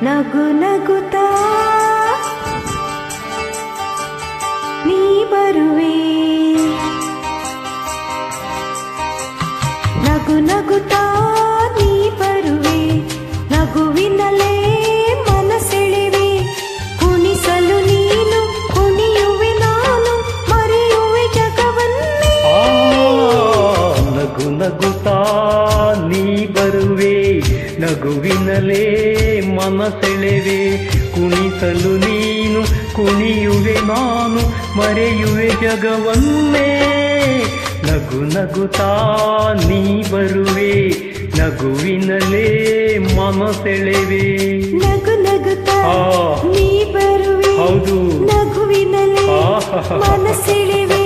ನಗು ನಗುತ್ತಾ ನೀ ಬರುವೆ, ನಗು ನಗುತ್ತಾ ನೀ ಬರುವೆ, ನಗುವಿನಲೇ ಮನಸೆಳೆವೆ, ಕುಣಿಸಲು ನೀನು ಕುಣಿಯುವೆ ನಾನು, ಮರೆಯುವೆ ಜಗವನ್ನೇ. ನಗು ನಗುತ್ತಾ ನೀ ಬರುವೆ, ನಗುವಿನಲೇ ಮನಸೆಳೆವೆ, ಕುಣಿಸಲು ನೀನು ಕುಣಿಯುವೆ ನಾನು, ಮರೆಯುವೆ ಜಗವನ್ನೇ. ನಗು ನಗುತ್ತಾ ನೀ ಬರುವೆ, ನಗುವಿನಲೇ ಮನಸೆಳೆವೆ. ನಗು ನಗುತ್ತಾ ನೀ ಬರುವೆ, ಹೌದು, ನಗುವಿನಲೇ ಮನಸೆಳೆವೆ.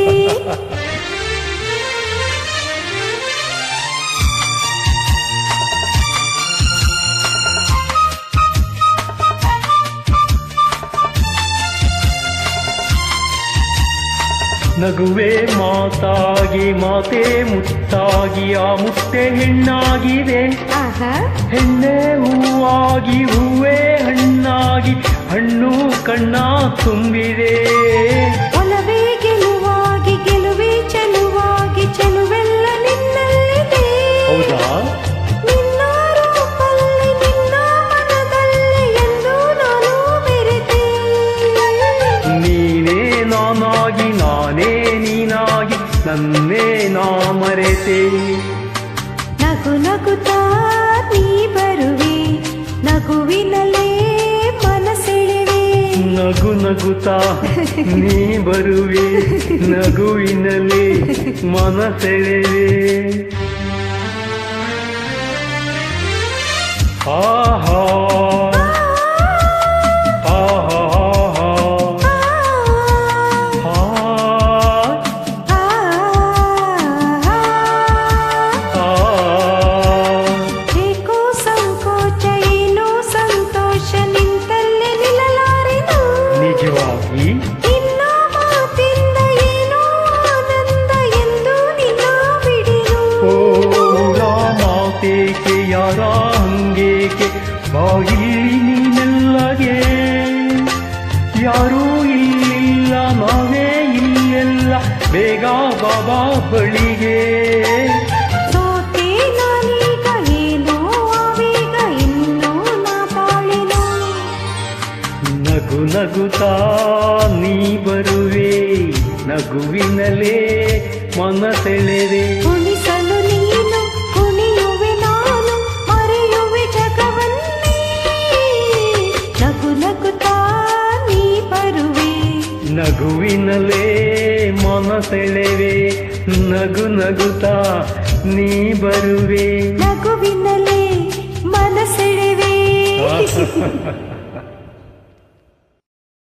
ನಗುವೆ ಮಾತಾಗಿ ಮಾತೆ ಮುತ್ತಾಗಿ, ಆ ಮುತ್ತೆ ಹೆಣ್ಣಾಗಿದೆ, ಹೆಣ್ಣೆ ಹೂವಾಗಿ ಹೂವೇ ಹಣ್ಣಾಗಿ, ಹಣ್ಣು ಕಣ್ಣ ತುಂಬಿದೆ. ಒಲವೇ ಗೆಲುವಾಗಿ ಗೆಲುವೆ ಚೆಲುವಾಗಿ, ಚೆಲುವೆಲ್ಲ ನಿನ್ನಲ್ಲಿದೆ. ಹೌದಾ? ನಿನ್ನ ರೂಪಲ್ಲಿ ನಿನ್ನ ಮನದಲ್ಲಿ ಎಂದು ನಾನು ಬೆರೆತೆ. ನೀನೇ ನಾನಾಗಿ ನಾನೇ ನೀನಾಗಿ, ನನ್ನೇ ನಾ ಮರೆತೆ. ನಗು ನಗುತ್ತಾ ನೀ ಬರುವೆ, ನಗುವಿನಲೇ ಮನಸೆಳೆವೆ. ನಗು ನಗುತ್ತಾ ನೀ ಬರುವೆ, ನಗುವಿನಲೇ ಮನಸೆಳೆವೆ. ಆಹಾ ಯಾರ ಹಂಗೇಕೆ ಬಾಗಿಲಿ ನೀನೆಲ್ಲಗೆ, ಯಾರೂ ಇಲ್ಲಿಲ್ಲ ನಾವೇ ಇಲ್ಲೆಲ್ಲ, ಬೇಗ ಬಾಬಾ ಬಳಿಗೆ. ಸೋತೆ ನಾನೀಗ ಏನೋ ಆವೇಗ, ಇನ್ನೂ ನಾ ಬಾಳೆನೋ. ನಗು ನಗುತ್ತಾ ನೀ ಬರುವೆ, ನಗುವಿನಲೇ ಮನಸೆಳೆವೆ. ಕುಣಿಸಲು ನೀನು ಕುಣಿಯುವೆ ನಾನು, ಮರೆಯುವೆ ಜಗವನ್ನೇ. ನಗು ನಗುತ್ತಾ ನೀ ಬರುವೆ, ನಗುವಿನಲೇ ಮನಸೆಳೆವೆ. ನಗು ನಗುತ್ತಾ ನೀ ಬರುವೆ, ನಗುವಿನಲೇ ಮನಸೆಳೆವೆ.